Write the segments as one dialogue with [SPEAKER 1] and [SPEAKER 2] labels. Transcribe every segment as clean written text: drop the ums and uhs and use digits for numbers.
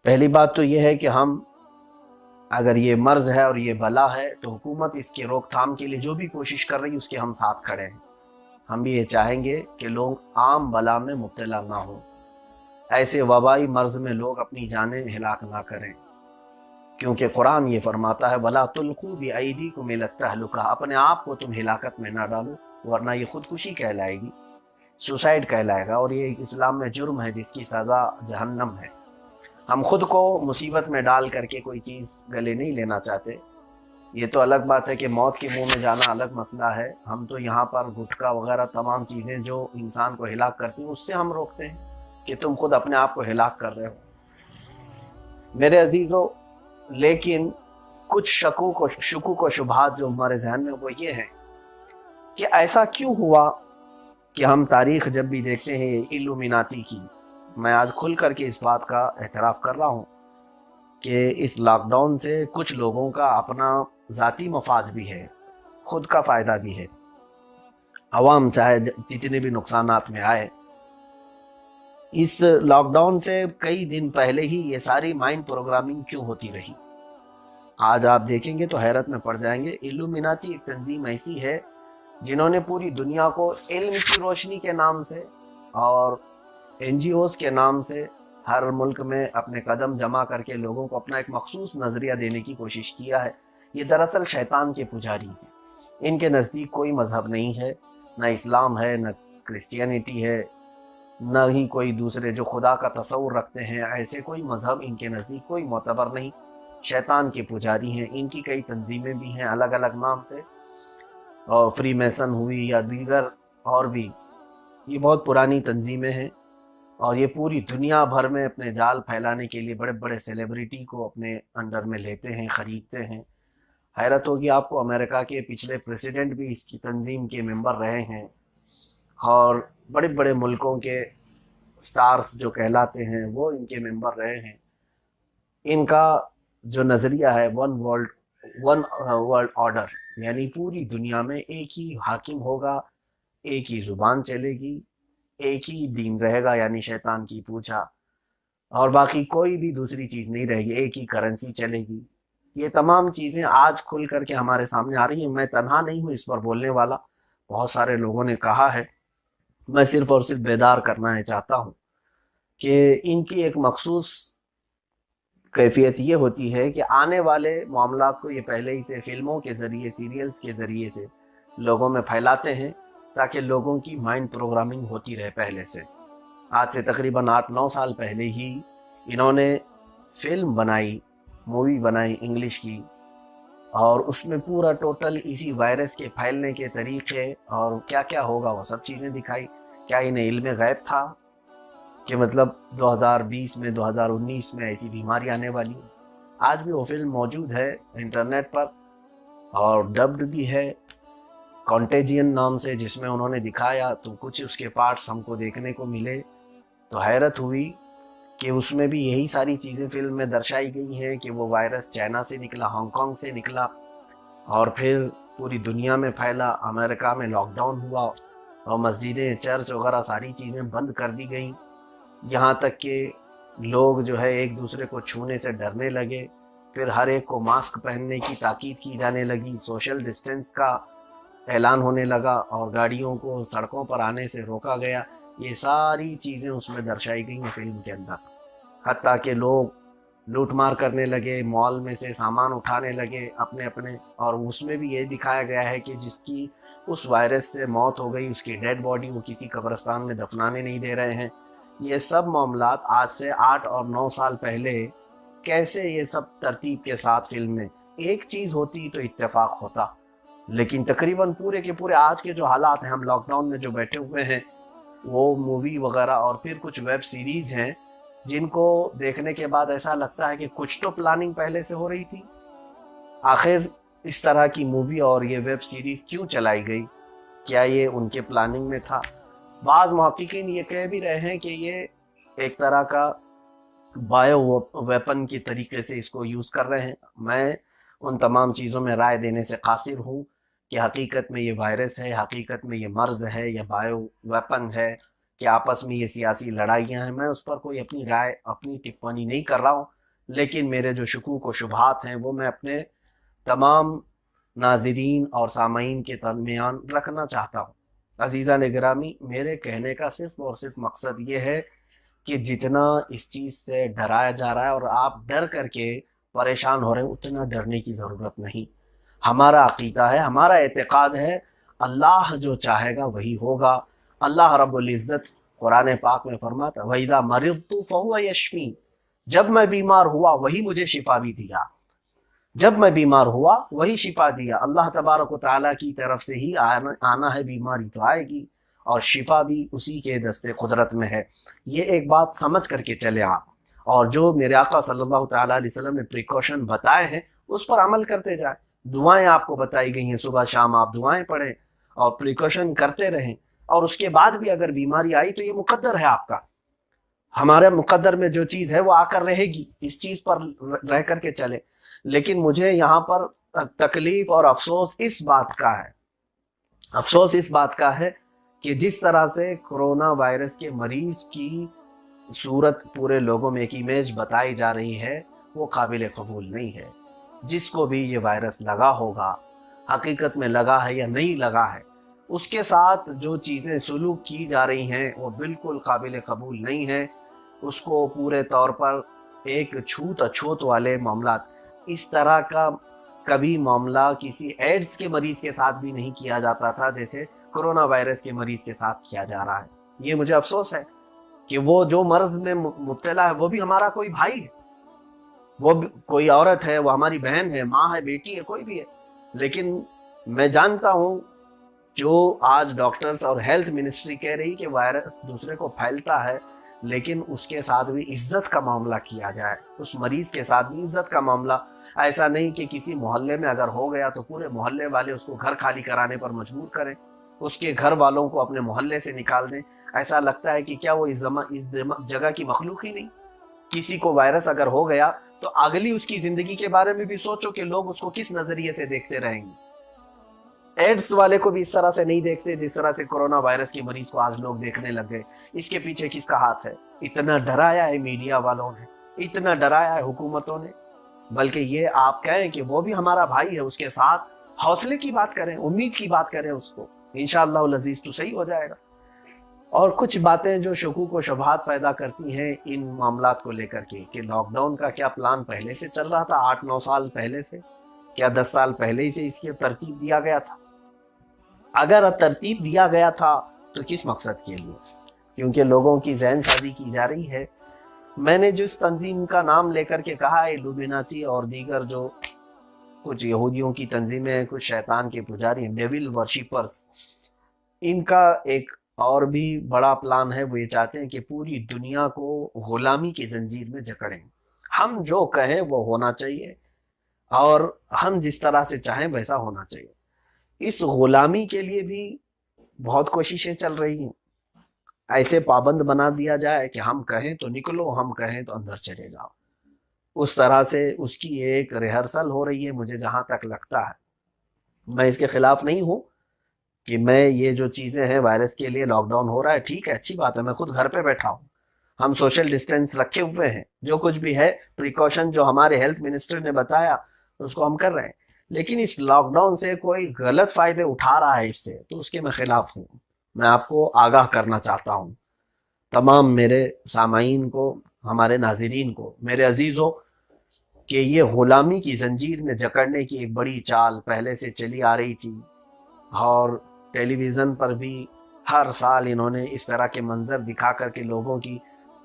[SPEAKER 1] پہلی بات تو یہ ہے کہ ہم اگر یہ مرض ہے اور یہ بلا ہے تو حکومت اس کے روک تھام کے لیے جو بھی کوشش کر رہی ہے اس کے ہم ساتھ کھڑے ہیں۔ ہم بھی یہ چاہیں گے کہ لوگ عام بلا میں مبتلا نہ ہوں، ایسے وبائی مرض میں لوگ اپنی جانیں ہلاک نہ کریں، کیونکہ قرآن یہ فرماتا ہے وَلَا تُلْقُوا بِأَيْدِيكُمْ إِلَى التَّهْلُكَةِ، اپنے آپ کو تم ہلاکت میں نہ ڈالو، ورنہ یہ خودکشی کہلائے گی، سوسائڈ کہلائے گا، اور یہ اسلام میں جرم ہے جس کی سزا جہنم ہے۔ ہم خود کو مصیبت میں ڈال کر کے کوئی چیز گلے نہیں لینا چاہتے۔ یہ تو الگ بات ہے کہ موت کے منہ میں جانا الگ مسئلہ ہے، ہم تو یہاں پر گٹکا وغیرہ تمام چیزیں جو انسان کو ہلاک کرتی ہیں اس سے ہم روکتے ہیں کہ تم خود اپنے آپ کو ہلاک کر رہے ہو میرے عزیزو۔ لیکن کچھ شکوک و شبہات جو ہمارے ذہن میں وہ یہ ہیں کہ ایسا کیوں ہوا کہ ہم تاریخ جب بھی دیکھتے ہیں الومیناتی کی، میں آج کھل کر کے اس بات کا اعتراف کر رہا ہوں کہ اس لاک ڈاؤن سے کچھ لوگوں کا اپنا ذاتی مفاد بھی ہے، خود کا فائدہ بھی ہے، عوام چاہے جتنے بھی نقصانات میں آئے۔ اس لاک ڈاؤن سے کئی دن پہلے ہی یہ ساری مائنڈ پروگرامنگ کیوں ہوتی رہی، آج آپ دیکھیں گے تو حیرت میں پڑ جائیں گے۔ الومیناتی ایک تنظیم ایسی ہے جنہوں نے پوری دنیا کو علم کی روشنی کے نام سے اور این جی اوز کے نام سے ہر ملک میں اپنے قدم جمع کر کے لوگوں کو اپنا ایک مخصوص نظریہ دینے کی کوشش کیا ہے۔ یہ دراصل شیطان کے پجاری ہیں، ان کے نزدیک کوئی مذہب نہیں ہے، نہ اسلام ہے، نہ کرسچینٹی ہے، نہ ہی کوئی دوسرے جو خدا کا تصور رکھتے ہیں، ایسے کوئی مذہب ان کے نزدیک کوئی معتبر نہیں، شیطان کے پجاری ہیں۔ ان کی کئی تنظیمیں بھی ہیں الگ الگ نام سے، اور فری میسن ہوئی یا دیگر اور بھی، یہ بہت پرانی تنظیمیں ہیں، اور یہ پوری دنیا بھر میں اپنے جال پھیلانے کے لیے بڑے بڑے سیلیبریٹی کو اپنے انڈر میں لیتے ہیں، خریدتے ہیں۔ حیرت ہوگی آپ کو، امریکہ کے پچھلے پریزیڈنٹ بھی اس کی تنظیم کے ممبر رہے ہیں، اور بڑے بڑے ملکوں کے سٹارز جو کہلاتے ہیں وہ ان کے ممبر رہے ہیں۔ ان کا جو نظریہ ہے ون ورلڈ آرڈر، یعنی پوری دنیا میں ایک ہی حاکم ہوگا، ایک ہی زبان چلے گی، ایک ہی دین رہے گا یعنی شیطان کی پوجا، اور باقی کوئی بھی دوسری چیز نہیں رہے گی، ایک ہی کرنسی چلے گی۔ یہ تمام چیزیں آج کھل کر کے ہمارے سامنے آ رہی ہیں، میں تنہا نہیں ہوں اس پر بولنے والا، بہت سارے لوگوں نے کہا ہے، میں صرف اور صرف بیدار کرنا چاہتا ہوں کہ ان کی ایک مخصوص کیفیت یہ ہوتی ہے کہ آنے والے معاملات کو یہ پہلے ہی سے فلموں کے ذریعے، سیریلز کے ذریعے سے لوگوں میں پھیلاتے ہیں تاکہ لوگوں کی مائنڈ پروگرامنگ ہوتی رہے پہلے سے۔ آج سے تقریباً 8-9 سال پہلے ہی انہوں نے فلم بنائی، مووی بنائی انگلش کی، اور اس میں پورا ٹوٹل اسی وائرس کے پھیلنے کے طریقے اور کیا کیا ہوگا وہ سب چیزیں دکھائی۔ کیا انہیں علم غیب تھا کہ مطلب 2020 میں 2019 میں ایسی بیماری آنے والی ہے؟ آج بھی وہ فلم موجود ہے انٹرنیٹ پر، اور ڈبڈ بھی ہے کانٹیجین نام سے، جس میں انہوں نے دکھایا تو کچھ اس کے پارٹس ہم کو دیکھنے کو ملے، تو حیرت ہوئی کہ اس میں بھی یہی ساری چیزیں فلم میں درشائی گئی ہیں کہ وہ وائرس چائنا سے نکلا، ہانگ کانگ سے نکلا، اور پھر پوری دنیا میں پھیلا، امریکہ میں لاک ڈاؤن ہوا، اور مسجدیں، چرچ وغیرہ ساری چیزیں بند کر دی گئیں، یہاں تک کہ لوگ جو ہے ایک دوسرے کو چھونے سے ڈرنے لگے، پھر ہر ایک کو ماسک پہننے کی تاکید کی جانے لگی، سوشل ڈسٹینس کا اعلان ہونے لگا، اور گاڑیوں کو سڑکوں پر آنے سے روکا گیا۔ یہ ساری چیزیں اس میں درشائی گئی ہیں فلم کے اندر، حتیٰ کہ لوگ لوٹ مار کرنے لگے، مال میں سے سامان اٹھانے لگے اپنے اپنے، اور اس میں بھی یہ دکھایا گیا ہے کہ جس کی اس وائرس سے موت ہو گئی اس کی ڈیڈ باڈی وہ کسی قبرستان میں دفنانے نہیں دے رہے ہیں۔ یہ سب معاملات آج سے 8 اور 9 سال پہلے کیسے یہ سب ترتیب کے ساتھ فلم میں ایک چیز ہوتی تو اتفاق ہوتا، لیکن تقریباً پورے کے پورے آج کے جو حالات ہیں، ہم لاک ڈاؤن میں جو بیٹھے ہوئے ہیں، وہ مووی وغیرہ اور پھر کچھ ویب سیریز ہیں جن کو دیکھنے کے بعد ایسا لگتا ہے کہ کچھ تو پلاننگ پہلے سے ہو رہی تھی۔ آخر اس طرح کی مووی اور یہ ویب سیریز کیوں چلائی گئی؟ کیا یہ ان کے پلاننگ میں تھا؟ بعض محققین یہ کہہ بھی رہے ہیں کہ یہ ایک طرح کا بایو ویپن کی طریقے سے اس کو یوز کر رہے ہیں۔ میں ان تمام چیزوں میں رائے دینے سے قاصر ہوں کہ حقیقت میں یہ وائرس ہے، حقیقت میں یہ مرض ہے یا بایو ویپن ہے، کہ آپس میں یہ سیاسی لڑائیاں ہیں، میں اس پر کوئی اپنی رائے اپنی ٹپانی نہیں کر رہا ہوں، لیکن میرے جو شکوک و شبہات ہیں وہ میں اپنے تمام ناظرین اور سامعین کے درمیان رکھنا چاہتا ہوں۔ عزیزان گرامی، میرے کہنے کا صرف اور صرف مقصد یہ ہے کہ جتنا اس چیز سے ڈرایا جا رہا ہے اور آپ ڈر کر کے پریشان ہو رہے ہیں، اتنا ڈرنے کی ضرورت نہیں۔ ہمارا عقیدہ ہے، ہمارا اعتقاد ہے، اللہ جو چاہے گا وہی ہوگا۔ اللہ رب العزت قرآن پاک میں فرماتا ہے وَإِذَا مَرِضْتُ فَهُوَ يَشْفِينِ، جب میں بیمار ہوا وہی مجھے شفا بھی دیا، جب میں بیمار ہوا وہی شفا دیا۔ اللہ تبارک و تعالیٰ کی طرف سے ہی آنا ہے، بیماری تو آئے گی اور شفا بھی اسی کے دست قدرت میں ہے۔ یہ ایک بات سمجھ کر کے چلے آپ، اور جو میرے آقا صلی اللہ تعالیٰ علیہ وسلم نے پریکاشن بتائے ہیں اس پر عمل کرتے جائیں۔ دعائیں آپ کو بتائی گئی ہیں، صبح شام آپ دعائیں پڑھیں اور پریکاشن کرتے رہیں، اور اس کے بعد بھی اگر بیماری آئی تو یہ مقدر ہے آپ کا، ہمارے مقدر میں جو چیز ہے وہ آ کر رہے گی، اس چیز پر رہ کر کے چلے۔ لیکن مجھے یہاں پر تکلیف اور افسوس اس بات کا ہے، افسوس اس بات کا ہے کہ جس طرح سے کرونا وائرس کے مریض کی صورت پورے لوگوں میں ایک امیج بتائی جا رہی ہے، وہ قابل قبول نہیں ہے۔ جس کو بھی یہ وائرس لگا ہوگا، حقیقت میں لگا ہے یا نہیں لگا ہے، اس کے ساتھ جو چیزیں سلوک کی جا رہی ہیں وہ بالکل قابل قبول نہیں ہیں۔ اس کو پورے طور پر ایک چھوت اچھوت والے معاملات، اس طرح کا کبھی معاملہ کسی ایڈز کے مریض کے ساتھ بھی نہیں کیا جاتا تھا جیسے کرونا وائرس کے مریض کے ساتھ کیا جا رہا ہے۔ یہ مجھے افسوس ہے کہ وہ جو مرض میں مبتلا ہے وہ بھی ہمارا کوئی بھائی ہے، وہ کوئی عورت ہے، وہ ہماری بہن ہے، ماں ہے، بیٹی ہے، کوئی بھی ہے، لیکن میں جانتا ہوں جو آج ڈاکٹرز اور ہیلتھ منسٹری کہہ رہی کہ وائرس دوسرے کو پھیلتا ہے، لیکن اس کے ساتھ بھی عزت کا معاملہ کیا جائے، اس مریض کے ساتھ بھی عزت کا معاملہ، ایسا نہیں کہ کسی محلے میں اگر ہو گیا تو پورے محلے والے اس کو گھر خالی کرانے پر مجبور کریں، اس کے گھر والوں کو اپنے محلے سے نکال دیں۔ ایسا لگتا ہے کہ کیا وہ اس جگہ کی مخلوق ہی نہیں؟ کسی کو وائرس اگر ہو گیا تو اگلی اس کی زندگی کے بارے میں بھی سوچو کہ لوگ اس کو کس نظریے سے دیکھتے رہیں گے۔ ایڈز والے کو بھی اس طرح سے نہیں دیکھتے جس طرح سے کرونا وائرس کے مریض کو آج لوگ دیکھنے لگ گئے۔ اس کے پیچھے کس کا ہاتھ ہے؟ اتنا ڈرایا ہے میڈیا والوں نے، اتنا ڈرایا ہے حکومتوں نے، بلکہ یہ آپ کہیں کہ وہ بھی ہمارا بھائی ہے، اس کے ساتھ حوصلے کی بات کریں، امید کی بات کریں، اس کو انشاءاللہ العزیز تو صحیح ہو جائے گا۔ اور کچھ باتیں جو شکوک و شبہات پیدا کرتی ہیں ان معاملات کو لے کر کے کہ لاک ڈاؤن کا کیا پلان پہلے سے چل رہا تھا، 8-9 سال پہلے سے، کیا 10 سال پہلے ہی سے اس کی ترتیب دیا گیا تھا؟ اگر ترتیب دیا گیا تھا تو کس مقصد کے لیے؟ کیونکہ لوگوں کی ذہن سازی کی جا رہی ہے۔ میں نے جس تنظیم کا نام لے کر کے کہا ہے، لومیناتی اور دیگر جو کچھ یہودیوں کی تنظیمیں، کچھ شیطان کے پجاری، ڈیول ورشپرز، ان کا ایک اور بھی بڑا پلان ہے۔ وہ یہ چاہتے ہیں کہ پوری دنیا کو غلامی کی زنجیر میں جکڑیں، ہم جو کہیں وہ ہونا چاہیے اور ہم جس طرح سے چاہیں ویسا ہونا چاہیے۔ اس غلامی کے لیے بھی بہت کوششیں چل رہی ہیں، ایسے پابند بنا دیا جائے کہ ہم کہیں تو نکلو، ہم کہیں تو اندر چلے جاؤ، اس طرح سے اس کی ایک ریہرسل ہو رہی ہے۔ مجھے جہاں تک لگتا ہے، میں اس کے خلاف نہیں ہوں کہ میں یہ جو چیزیں ہیں وائرس کے لیے لاک ڈاؤن ہو رہا ہے، ٹھیک ہے، اچھی بات ہے، میں خود گھر پہ بیٹھا ہوں، ہم سوشل ڈسٹینس رکھے ہوئے ہیں، جو کچھ بھی ہے پریکاشن جو ہمارے ہیلتھ منسٹر نے بتایا اس کو ہم کر رہے ہیں، لیکن اس لاک ڈاؤن سے کوئی غلط فائدے اٹھا رہا ہے اس سے تو اس کے میں خلاف ہوں۔ میں آپ کو آگاہ کرنا چاہتا ہوں، تمام میرے سامعین کو، ہمارے ناظرین کو، میرے عزیزوں، کہ یہ غلامی کی زنجیر میں جکڑنے کی ایک بڑی چال پہلے سے چلی آ رہی تھی، اور ٹیلی ویژن پر بھی ہر سال انہوں نے اس طرح کے منظر دکھا کر کے لوگوں کی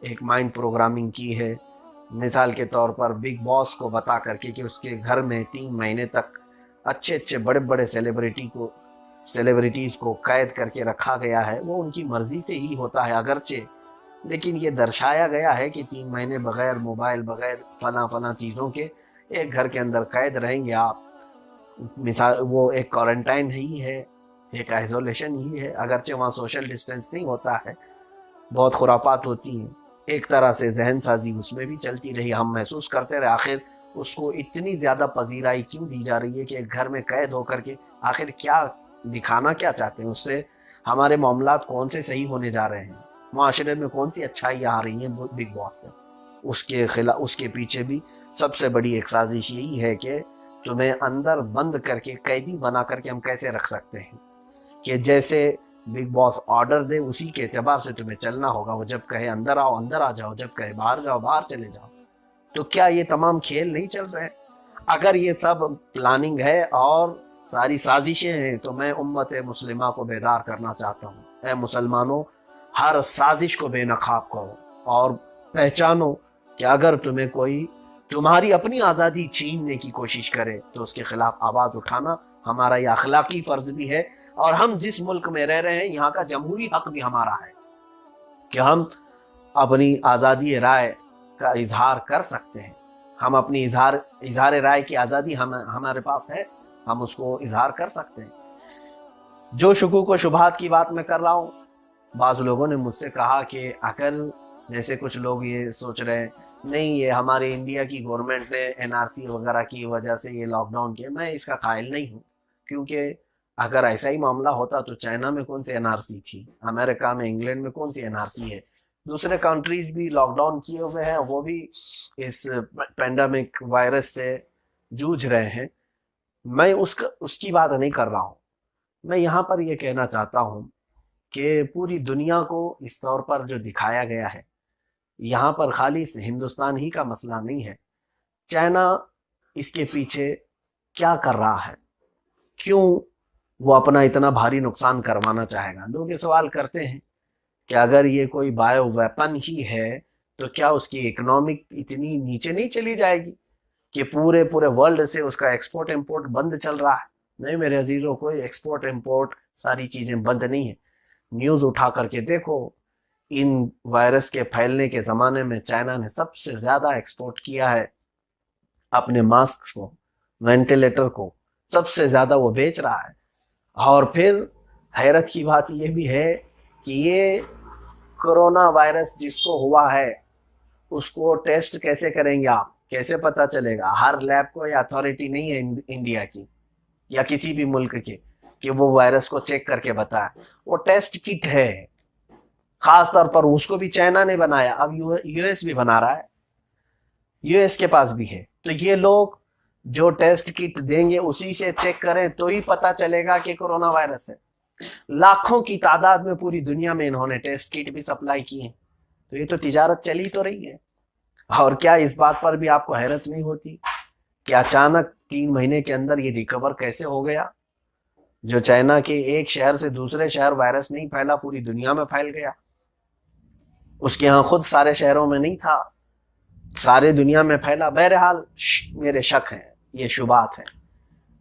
[SPEAKER 1] ایک مائنڈ پروگرامنگ کی ہے۔ مثال کے طور پر بگ باس کو بتا کر کے کہ اس کے گھر میں 3 مہینے تک اچھے بڑے بڑے سیلیبریٹیز کو قید کر کے رکھا گیا ہے۔ وہ ان کی مرضی سے ہی ہوتا ہے اگرچہ، لیکن یہ درشایا گیا ہے کہ 3 مہینے بغیر موبائل، بغیر فلاں چیزوں کے ایک گھر کے اندر قید رہیں گے آپ۔ مثال وہ ایک کوارنٹائن ہی ہے، ایک آئزولیشن ہی ہے، اگرچہ وہاں سوشل ڈسٹینس نہیں ہوتا ہے، بہت خرافات ہوتی ہیں، ایک طرح سے ذہن سازی اس میں بھی چلتی رہی، ہم محسوس کرتے رہے آخر اس کو اتنی زیادہ پذیرائی کیوں دی جا رہی ہے کہ ایک گھر میں قید ہو کر کے آخر کیا دکھانا کیا چاہتے ہیں، اس سے ہمارے معاملات کون سے صحیح ہونے جا رہے ہیں؟ معاشرے میں کون سی اچھائیاں آ رہی ہیں بگ باس سے، اس کے پیچھے بھی سب سے بڑی ایک سازش یہی ہے کہ تمہیں اندر بند کر کے، قیدی بنا کر کے ہم کیسے رکھ سکتے ہیں کہ جیسے بگ باس آرڈر دے اسی کے اعتبار سے تمہیں چلنا ہوگا. وہ جب کہے اندر آؤ اندر آ جاؤ، جب کہے باہر جاؤ باہر چلے جاؤ. تو کیا یہ تمام کھیل نہیں چل رہے؟ اگر یہ سب پلاننگ ہے اور ساری سازشیں ہیں تو میں امت مسلمہ کو بیدار کرنا چاہتا ہوں. اے مسلمانوں، ہر سازش کو بے نقاب کرو اور پہچانو کہ اگر تمہیں کوئی تمہاری اپنی آزادی چھیننے کی کوشش کرے تو اس کے خلاف آواز اٹھانا ہمارا یہ اخلاقی فرض بھی ہے. اور ہم جس ملک میں رہ رہے ہیں یہاں کا جمہوری حق بھی ہمارا ہے کہ ہم اپنی آزادی رائے کا اظہار کر سکتے ہیں. ہم اپنی اظہار رائے کی آزادی ہمارے پاس ہے، ہم اس کو اظہار کر سکتے ہیں. جو شکوک و شبہات کی بات میں کر رہا ہوں، بعض لوگوں نے مجھ سے کہا کہ اگر جیسے کچھ لوگ یہ سوچ رہے ہیں نہیں یہ ہمارے انڈیا کی گورنمنٹ نے NRC وغیرہ کی وجہ سے یہ لاک ڈاؤن کیا. میں اس کا قائل نہیں ہوں، کیونکہ اگر ایسا ہی معاملہ ہوتا تو چائنا میں کون سی NRC تھی، امریکہ میں انگلینڈ میں کون سی NRC ہے. دوسرے کنٹریز بھی لاک ڈاؤن کیے ہوئے ہیں، وہ بھی اس پینڈیمک وائرس سے جوجھ رہے ہیں. میں اس کی بات نہیں کر رہا ہوں. میں یہاں پر یہ کہنا چاہتا ہوں کہ پوری دنیا کو اس طور پر جو دکھایا گیا ہے، یہاں پر خالی ہندوستان ہی کا مسئلہ نہیں ہے. چائنا اس کے پیچھے کیا کر رہا ہے، کیوں وہ اپنا اتنا بھاری نقصان کروانا چاہے گا. لوگ یہ سوال کرتے ہیں کہ اگر یہ کوئی بایو ویپن ہی ہے تو کیا اس کی اکنامک اتنی نیچے نہیں چلی جائے گی کہ پورے ورلڈ سے اس کا ایکسپورٹ امپورٹ بند چل رہا ہے. نہیں میرے عزیزوں، کوئی ایکسپورٹ امپورٹ ساری چیزیں بند نہیں ہیں. نیوز اٹھا کر کے دیکھو، ان وائرس کے پھیلنے کے زمانے میں چائنا نے سب سے زیادہ ایکسپورٹ کیا ہے اپنے ماسک کو، وینٹیلیٹر کو سب سے زیادہ وہ بیچ رہا ہے. اور پھر حیرت کی بات یہ بھی ہے کہ یہ کرونا وائرس جس کو ہوا ہے اس کو ٹیسٹ کیسے کریں گے آپ، کیسے پتا چلے گا؟ ہر لیب کو یہ اتھارٹی نہیں ہے انڈیا کی یا کسی بھی ملک کی کہ وہ وائرس کو چیک کر کے بتائے. وہ ٹیسٹ کٹ ہے، خاص طور پر اس کو بھی چائنا نے بنایا، اب یو ایس بھی بنا رہا ہے، یو ایس کے پاس بھی ہے. تو یہ لوگ جو ٹیسٹ کٹ دیں گے اسی سے چیک کریں تو ہی پتا چلے گا کہ کرونا وائرس ہے. لاکھوں کی تعداد میں پوری دنیا میں انہوں نے ٹیسٹ کٹ بھی سپلائی کی ہیں. تو یہ تو تجارت چلی تو رہی ہے. اور کیا اس بات پر بھی آپ کو حیرت نہیں ہوتی کہ اچانک 3 مہینے کے اندر یہ ریکور کیسے ہو گیا؟ جو چائنا کے ایک شہر سے دوسرے شہر وائرس نہیں پھیلا، پوری دنیا میں پھیل گیا. اس کے ہاں خود سارے شہروں میں نہیں تھا، سارے دنیا میں پھیلا. بہرحال میرے شک ہیں، یہ شبہات ہیں.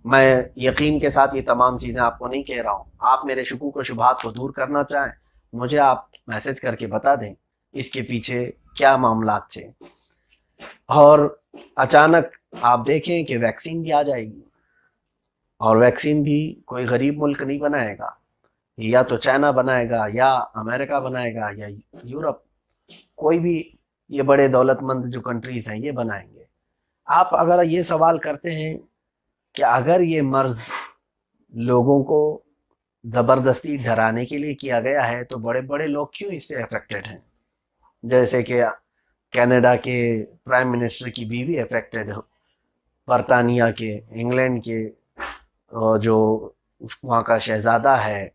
[SPEAKER 1] میں یقین کے ساتھ یہ تمام چیزیں آپ کو نہیں کہہ رہا ہوں. آپ میرے شکوک و شبہات کو دور کرنا چاہیں، مجھے آپ میسج کر کے بتا دیں اس کے پیچھے کیا معاملات تھے. اور اچانک آپ دیکھیں کہ ویکسین بھی آ جائے گی، اور ویکسین بھی کوئی غریب ملک نہیں بنائے گا، یا تو چائنا بنائے گا یا امریکہ بنائے گا یا یورپ، کوئی بھی یہ بڑے دولت مند جو کنٹریز ہیں یہ بنائیں گے. آپ اگر یہ سوال کرتے ہیں کہ اگر یہ مرض لوگوں کو زبردستی ڈرانے کے لیے کیا گیا ہے تو بڑے بڑے لوگ کیوں اس سے افیکٹڈ ہیں؟ جیسے کہ کینیڈا کے پرائم منسٹر کی بیوی افیکٹڈ، برطانیہ کے، انگلینڈ کے جو وہاں کا شہزادہ ہے،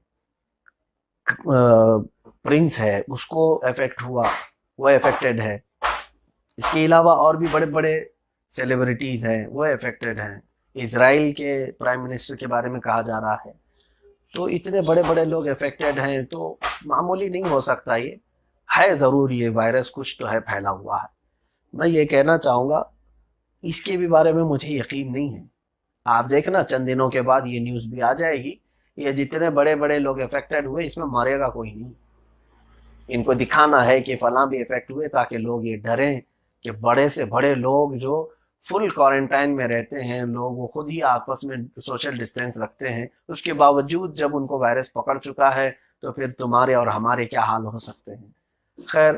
[SPEAKER 1] پرنس ہے، اس کو افیکٹ ہوا، وہ افیکٹڈ ہے. اس کے علاوہ اور بھی بڑے بڑے سیلیبریٹیز ہیں وہ افیکٹڈ ہیں. اسرائیل کے پرائم منسٹر کے بارے میں کہا جا رہا ہے. تو اتنے بڑے بڑے لوگ افیکٹڈ ہیں تو معمولی نہیں ہو سکتا. یہ ہے ضرور، یہ وائرس کچھ تو ہے پھیلا ہوا ہے. میں یہ کہنا چاہوں گا اس کے بھی بارے میں مجھے یقین نہیں ہے. آپ دیکھنا چند دنوں کے بعد یہ نیوز بھی آ جائے گی، یہ جتنے بڑے بڑے لوگ افیکٹڈ ہوئے اس میں مرے گا کوئی نہیں. ان کو دکھانا ہے کہ فلاں بھی افیکٹ ہوئے تاکہ لوگ یہ ڈریں کہ بڑے سے بڑے لوگ جو فل کوارنٹائن میں رہتے ہیں، لوگ وہ خود ہی آپس میں سوشل ڈسٹینس رکھتے ہیں، اس کے باوجود جب ان کو وائرس پکڑ چکا ہے تو پھر تمہارے اور ہمارے کیا حال ہو سکتے ہیں. خیر،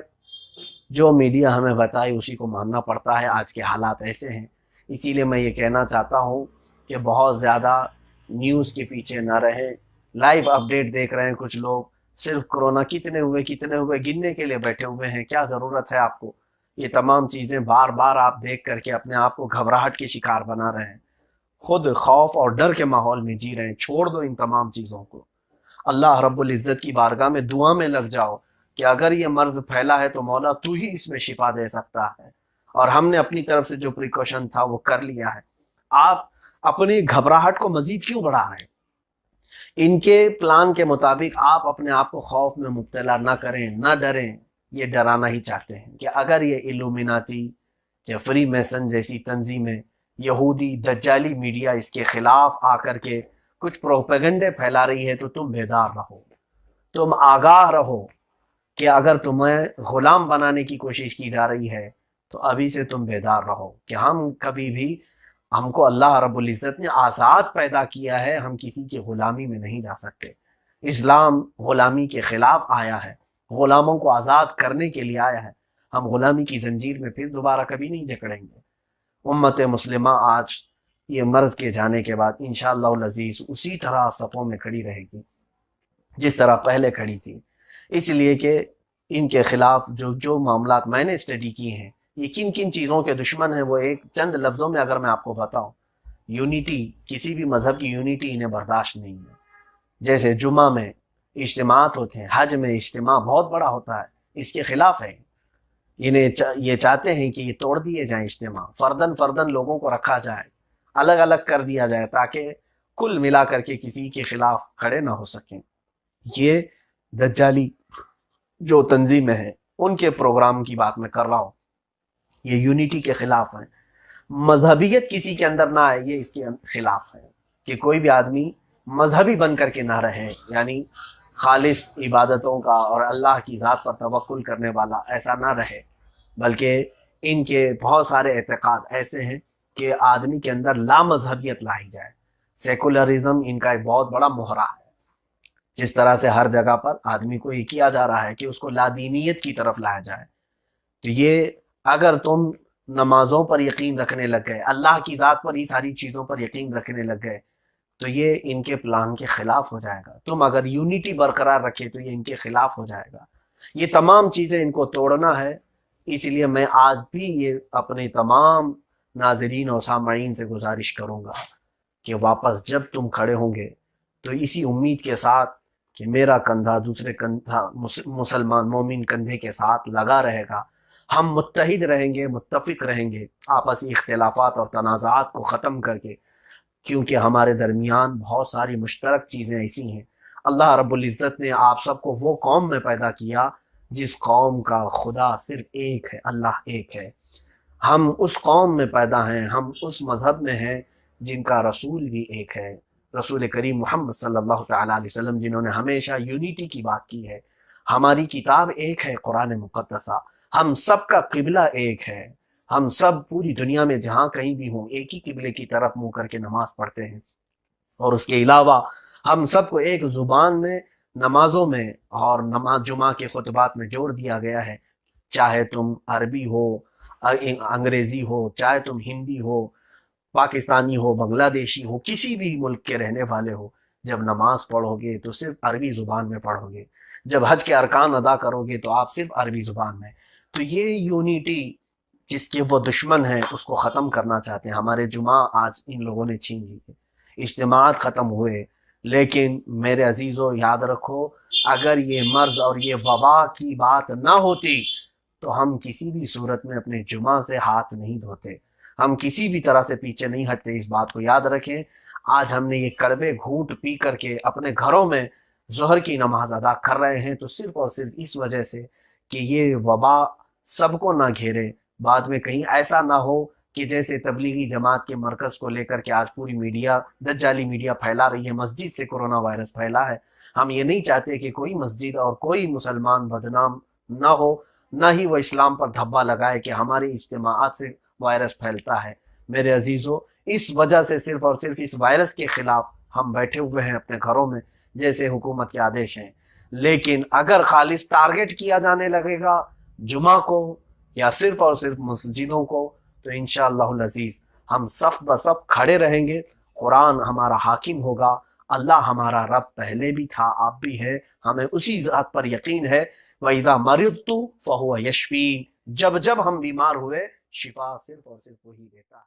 [SPEAKER 1] جو میڈیا ہمیں بتائے اسی کو ماننا پڑتا ہے. آج کے حالات ایسے ہیں، اسی لیے میں یہ کہنا چاہتا ہوں کہ بہت زیادہ نیوز کے پیچھے نہ رہیں. لائیو اپڈیٹ دیکھ رہے ہیں کچھ لوگ صرف کورونا کتنے ہوئے گننے کے لیے بیٹھے ہوئے ہیں. کیا ضرورت ہے آپ کو؟ یہ تمام چیزیں بار بار آپ دیکھ کر کے اپنے آپ کو گھبراہٹ کے شکار بنا رہے ہیں، خود خوف اور ڈر کے ماحول میں جی رہے ہیں. چھوڑ دو ان تمام چیزوں کو، اللہ رب العزت کی بارگاہ میں دعا میں لگ جاؤ کہ اگر یہ مرض پھیلا ہے تو مولا تو ہی اس میں شفا دے سکتا ہے، اور ہم نے اپنی طرف سے جو پریکاشن تھا وہ کر لیا ہے. آپ اپنی گھبراہٹ کو مزید کیوں بڑھا رہے ہیں؟ ان کے پلان کے مطابق آپ اپنے آپ کو خوف میں مبتلا نہ کریں، نہ ڈریں. یہ ڈرانا ہی چاہتے ہیں کہ اگر یہ الومیناتی یا فری میسن جیسی تنظیمیں، یہودی دجالی میڈیا اس کے خلاف آ کر کے کچھ پروپیگنڈے پھیلا رہی ہے تو تم بیدار رہو، تم آگاہ رہو کہ اگر تمہیں غلام بنانے کی کوشش کی جا رہی ہے تو ابھی سے تم بیدار رہو کہ ہم کو اللہ رب العزت نے آزاد پیدا کیا ہے، ہم کسی کی غلامی میں نہیں جا سکتے. اسلام غلامی کے خلاف آیا ہے، غلاموں کو آزاد کرنے کے لیے آیا ہے. ہم غلامی کی زنجیر میں پھر دوبارہ کبھی نہیں جکڑیں گے. امت مسلمہ آج یہ مرض کے جانے کے بعد انشاءاللہ العزیز اسی طرح صفوں میں کھڑی رہے گی جس طرح پہلے کھڑی تھی. اس لیے کہ ان کے خلاف جو معاملات میں نے اسٹڈی کی ہیں، یہ کن کن چیزوں کے دشمن ہیں، وہ ایک چند لفظوں میں اگر میں آپ کو بتاؤں، یونیٹی، کسی بھی مذہب کی یونیٹی انہیں برداشت نہیں ہے. جیسے جمعہ میں اجتماعات ہوتے ہیں، حج میں اجتماع بہت بڑا ہوتا ہے، اس کے خلاف ہے. انہیں یہ چاہتے ہیں کہ یہ توڑ دیے جائیں اجتماع، فردن لوگوں کو رکھا جائے، الگ الگ کر دیا جائے تاکہ کل ملا کر کے کسی کے خلاف کھڑے نہ ہو سکیں. یہ دجالی جو تنظیمیں ہیں ان کے پروگرام کی بات میں کر رہا ہوں، یہ یونیٹی کے خلاف ہیں. مذہبیت کسی کے اندر نہ آئے، یہ اس کے خلاف ہے کہ کوئی بھی آدمی مذہبی بن کر کے نہ رہے، یعنی خالص عبادتوں کا اور اللہ کی ذات پر توکل کرنے والا ایسا نہ رہے، بلکہ ان کے بہت سارے اعتقاد ایسے ہیں کہ آدمی کے اندر لا مذہبیت لائی جائے. سیکولرزم ان کا ایک بہت بڑا محرہ ہے. جس طرح سے ہر جگہ پر آدمی کو یہ کیا جا رہا ہے کہ اس کو لادینیت کی طرف لایا جائے، تو یہ اگر تم نمازوں پر یقین رکھنے لگ گئے، اللہ کی ذات پر یہ ساری چیزوں پر یقین رکھنے لگ گئے، تو یہ ان کے پلان کے خلاف ہو جائے گا. تم اگر یونیٹی برقرار رکھے تو یہ ان کے خلاف ہو جائے گا. یہ تمام چیزیں ان کو توڑنا ہے. اس لیے میں آج بھی یہ اپنے تمام ناظرین اور سامعین سے گزارش کروں گا کہ واپس جب تم کھڑے ہوں گے تو اسی امید کے ساتھ کہ میرا کندھا دوسرے کندھا مسلمان مومن کندھے کے ساتھ لگا رہے گا، ہم متحد رہیں گے، متفق رہیں گے آپسی اختلافات اور تنازعات کو ختم کر کے، کیونکہ ہمارے درمیان بہت ساری مشترک چیزیں ایسی ہیں. اللہ رب العزت نے آپ سب کو وہ قوم میں پیدا کیا جس قوم کا خدا صرف ایک ہے، اللہ ایک ہے. ہم اس قوم میں پیدا ہیں، ہم اس مذہب میں ہیں جن کا رسول بھی ایک ہے، رسول کریم محمد صلی اللہ تعالیٰ علیہ وسلم، جنہوں نے ہمیشہ یونیٹی کی بات کی ہے. ہماری کتاب ایک ہے، قرآن مقدسہ. ہم سب کا قبلہ ایک ہے، ہم سب پوری دنیا میں جہاں کہیں بھی ہوں ایک ہی قبلے کی طرف منہ کر کے نماز پڑھتے ہیں. اور اس کے علاوہ ہم سب کو ایک زبان میں نمازوں میں اور نماز جمعہ کے خطبات میں جوڑ دیا گیا ہے. چاہے تم عربی ہو، انگریزی ہو، چاہے تم ہندی ہو، پاکستانی ہو، بنگلہ دیشی ہو، کسی بھی ملک کے رہنے والے ہو، جب نماز پڑھو گے تو صرف عربی زبان میں پڑھو گے. جب حج کے ارکان ادا کرو گے تو آپ صرف عربی زبان میں. تو یہ یونیٹی جس کے وہ دشمن ہیں اس کو ختم کرنا چاہتے ہیں. ہمارے جمعہ آج ان لوگوں نے چھین لیے، اجتماعات ختم ہوئے. لیکن میرے عزیزو یاد رکھو، اگر یہ مرض اور یہ وبا کی بات نہ ہوتی تو ہم کسی بھی صورت میں اپنے جمعہ سے ہاتھ نہیں دھوتے، ہم کسی بھی طرح سے پیچھے نہیں ہٹتے. اس بات کو یاد رکھیں. آج ہم نے یہ کڑوے گھونٹ پی کر کے اپنے گھروں میں ظہر کی نماز ادا کر رہے ہیں تو صرف اور صرف اس وجہ سے کہ یہ وبا سب کو نہ گھیرے، بعد میں کہیں ایسا نہ ہو کہ جیسے تبلیغی جماعت کے مرکز کو لے کر کے آج پوری میڈیا دجالی میڈیا پھیلا رہی ہے، مسجد سے کورونا وائرس پھیلا ہے. ہم یہ نہیں چاہتے کہ کوئی مسجد اور کوئی مسلمان بدنام نہ ہو، نہ ہی وہ اسلام پر دھبا لگائے کہ ہماری اجتماعات سے وائرس پھیلتا ہے. میرے عزیزو، اس وجہ سے صرف اور صرف اس وائرس کے خلاف ہم بیٹھے ہوئے ہیں اپنے گھروں میں جیسے حکومت کے آدیش ہیں. لیکن اگر خالص ٹارگٹ کیا جانے لگے گا جمعہ کو یا صرف اور صرف مسجدوں کو تو انشاءاللہ العزیز ہم صف بصف کھڑے رہیں گے. قرآن ہمارا حاکم ہوگا، اللہ ہمارا رب پہلے بھی تھا، آپ بھی ہیں، ہمیں اسی ذات پر یقین ہے۔ وَإِذَا مَرِضْتُ فَهُوَ يَشْفِينِ، جب جب ہم بیمار ہوئے شفا صرف اور صرف وہی دیتا ہے۔